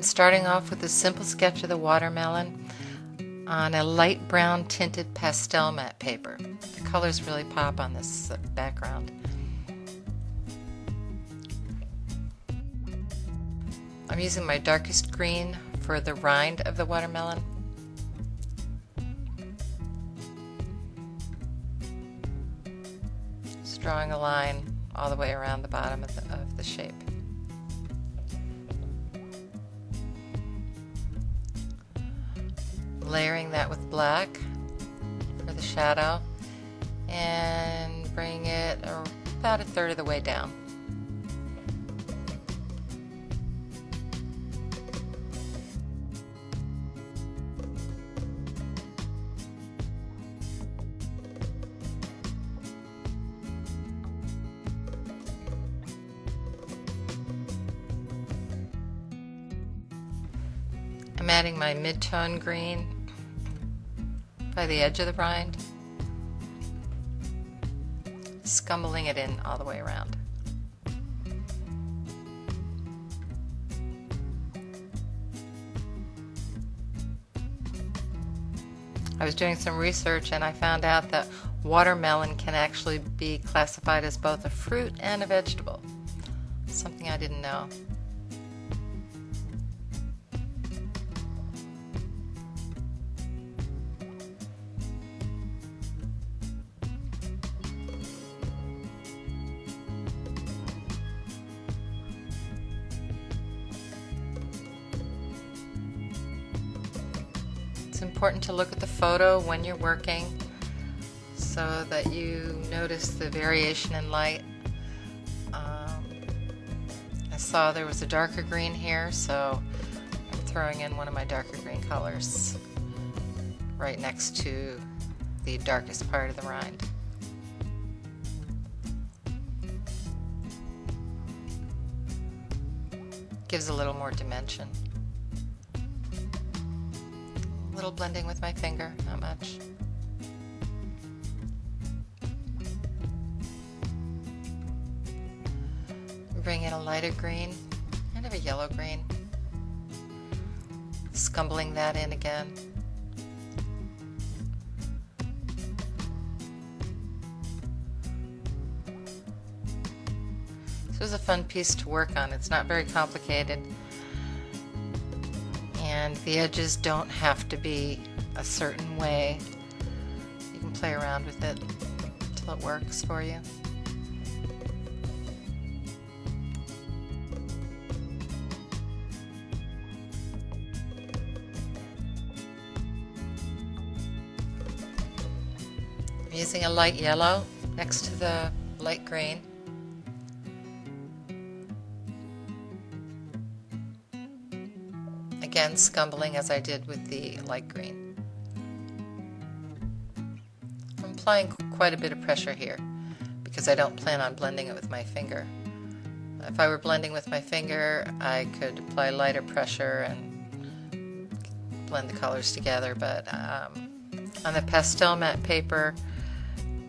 starting off with a simple sketch of the watermelon on a light brown tinted pastel matte paper. The colors really pop on this background. I'm using my darkest green for the rind of the watermelon. Just drawing a line all the way around the bottom of the shape. Layering that with black for the shadow and bring it about a third of the way down. I'm adding my mid-tone green by the edge of the rind, scumbling it in all the way around. I was doing some research and I found out that watermelon can actually be classified as both a fruit and a vegetable. Something I didn't know. It's important to look at the photo when you're working so that you notice the variation in light. I saw there was a darker green here, so I'm throwing in one of my darker green colors right next to the darkest part of the rind. Gives a little more dimension. A little blending with my finger, not much. Bring in a lighter green, kind of a yellow green. Scumbling that in again. This was a fun piece to work on. It's not very complicated. And the edges don't have to be a certain way. You can play around with it until it works for you. I'm using a light yellow next to the light green. Again, scumbling as I did with the light green. I'm applying quite a bit of pressure here because I don't plan on blending it with my finger. If I were blending with my finger, I could apply lighter pressure and blend the colors together, but on the pastel matte paper,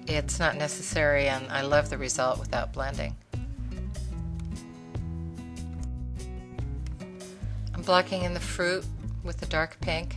it's not necessary, and I love the result without blending. I'm blocking in the fruit with the dark pink.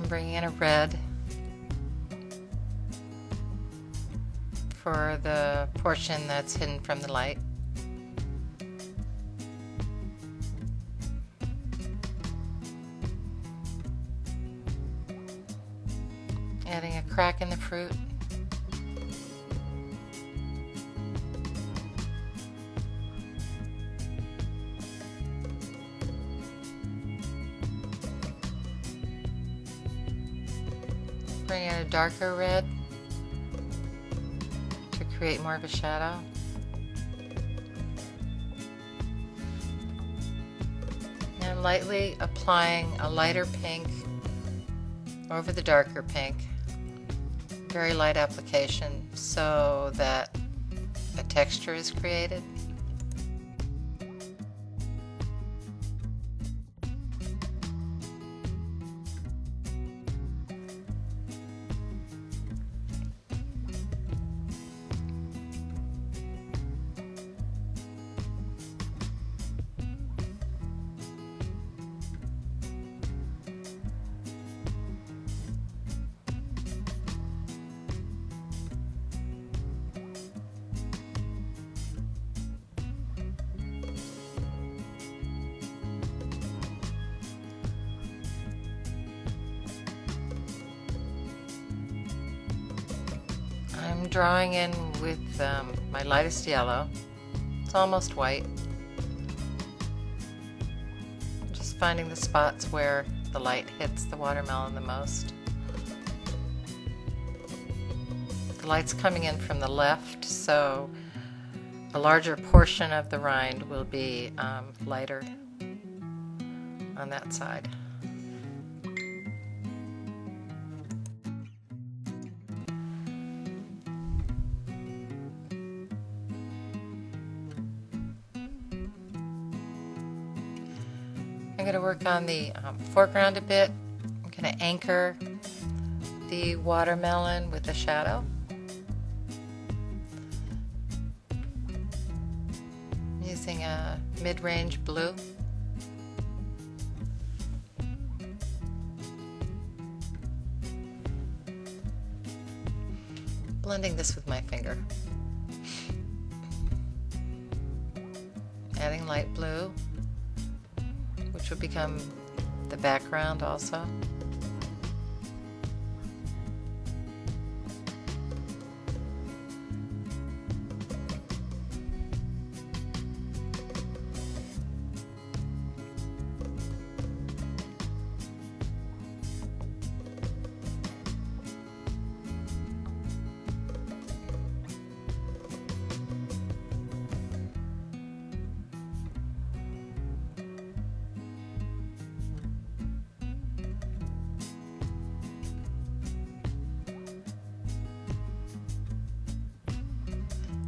Bringing in a red for the portion that's hidden from the light. Adding a crack in the fruit. Bring in a darker red to create more of a shadow. And lightly applying a lighter pink over the darker pink. Very light application so that a texture is created. I'm drawing in with my lightest yellow. It's almost white. Just finding the spots where the light hits the watermelon the most. The light's coming in from the left, so a larger portion of the rind will be lighter on that side. I'm going to work on the foreground a bit. I'm going to anchor the watermelon with a shadow. Using a mid-range blue. Blending this with my finger. Adding light blue, which will become the background also.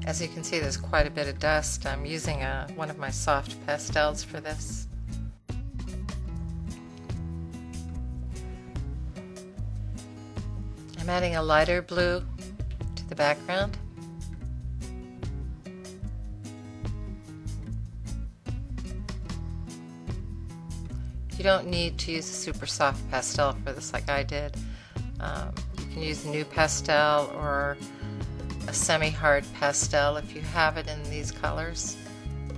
As you can see, there's quite a bit of dust. I'm using one of my soft pastels for this. I'm adding a lighter blue to the background. You don't need to use a super soft pastel for this like I did. You can use a new pastel or a semi-hard pastel if you have it in these colors,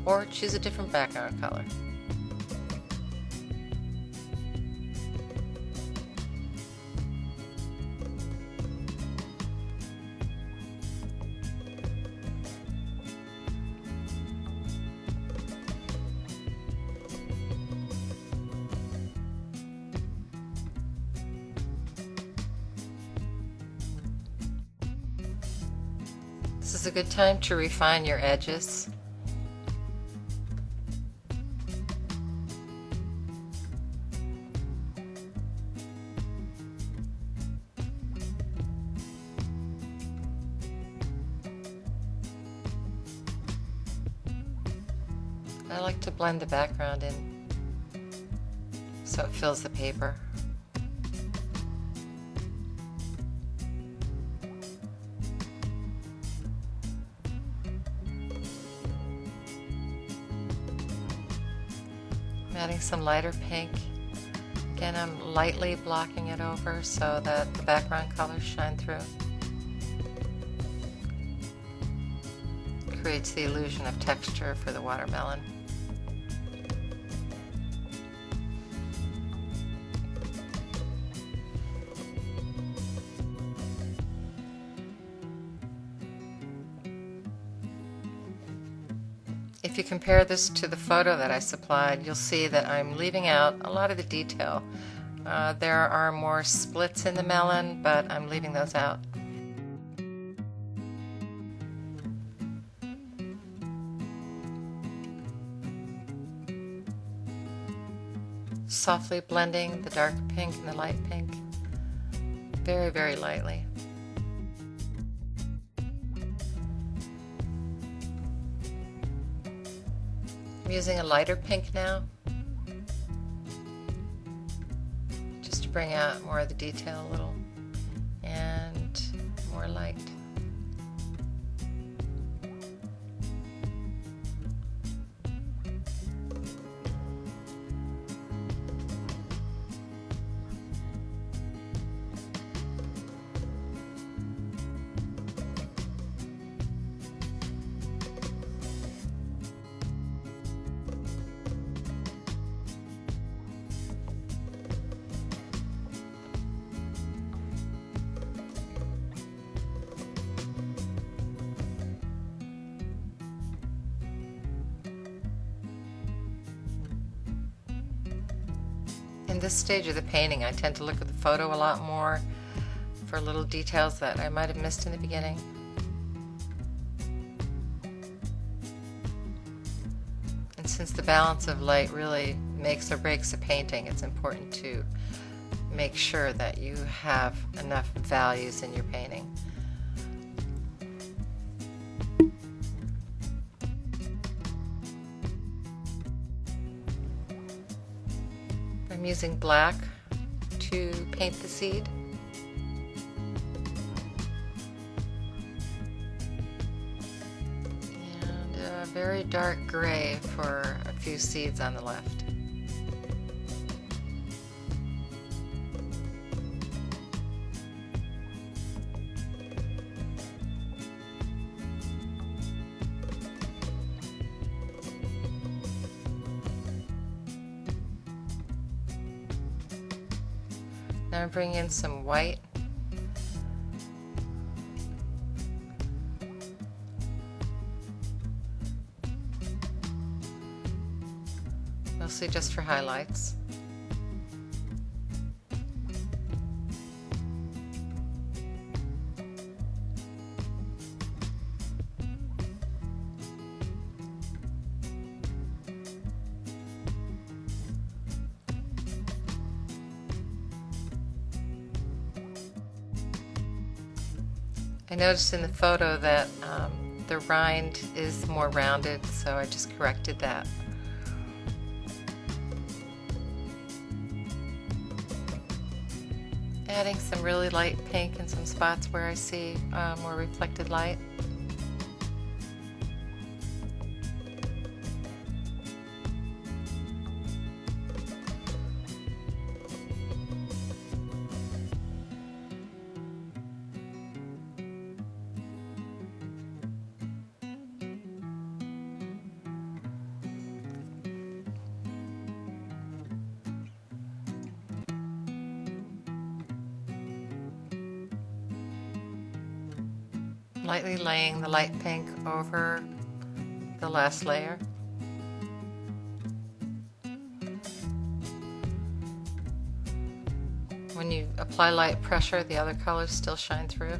or choose a different background color. This is a good time to refine your edges. I like to blend the background in so it fills the paper. I'm adding some lighter pink. Again, I'm lightly blocking it over so that the background colors shine through. Creates the illusion of texture for the watermelon. If you compare this to the photo that I supplied, you'll see that I'm leaving out a lot of the detail. There are more splits in the melon, but I'm leaving those out. Softly blending the dark pink and the light pink, very, very lightly. I'm using a lighter pink now, just to bring out more of the detail a little, and more light. In this stage of the painting, I tend to look at the photo a lot more for little details that I might have missed in the beginning. And since the balance of light really makes or breaks a painting, it's important to make sure that you have enough values in your painting. I'm using black to paint the seed. And a very dark gray for a few seeds on the left. Now I'm bringing in some white. Mostly just for highlights. I noticed in the photo that the rind is more rounded, so I just corrected that. Adding some really light pink in some spots where I see more reflected light. Lightly laying the light pink over the last layer. When you apply light pressure, the other colors still shine through.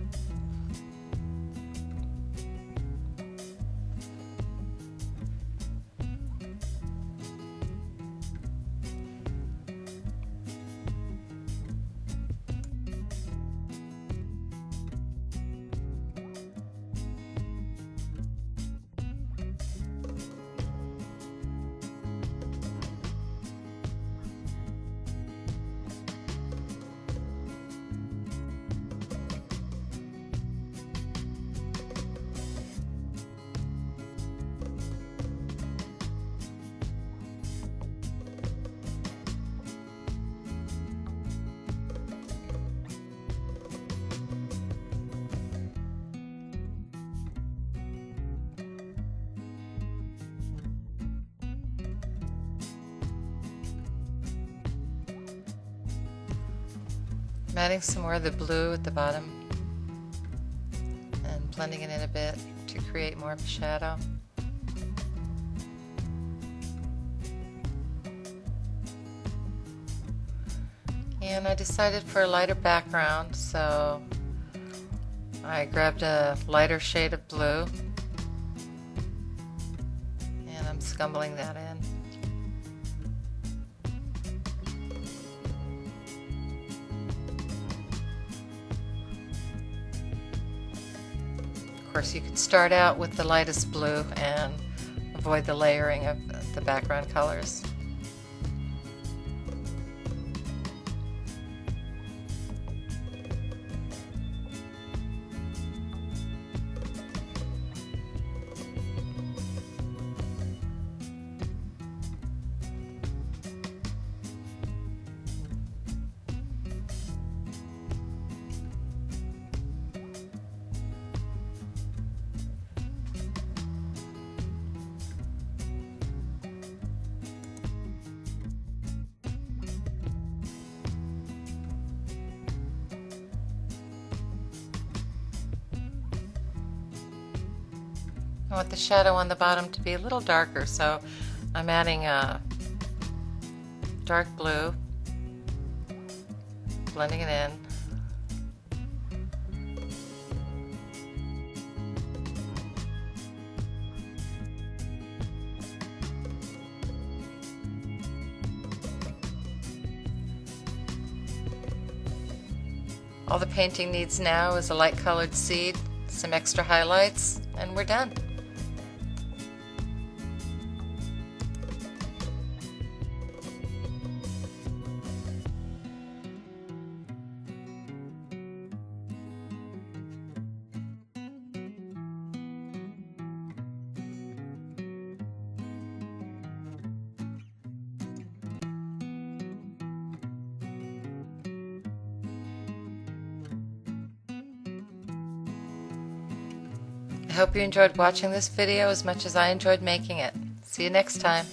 I'm adding some more of the blue at the bottom and blending it in a bit to create more of a shadow. And I decided for a lighter background, so I grabbed a lighter shade of blue and I'm scumbling that in. Of course, you could start out with the lightest blue and avoid the layering of the background colors. I want the shadow on the bottom to be a little darker, so I'm adding a dark blue, blending it in. All the painting needs now is a light colored seed, some extra highlights, and we're done. I hope you enjoyed watching this video as much as I enjoyed making it. See you next time.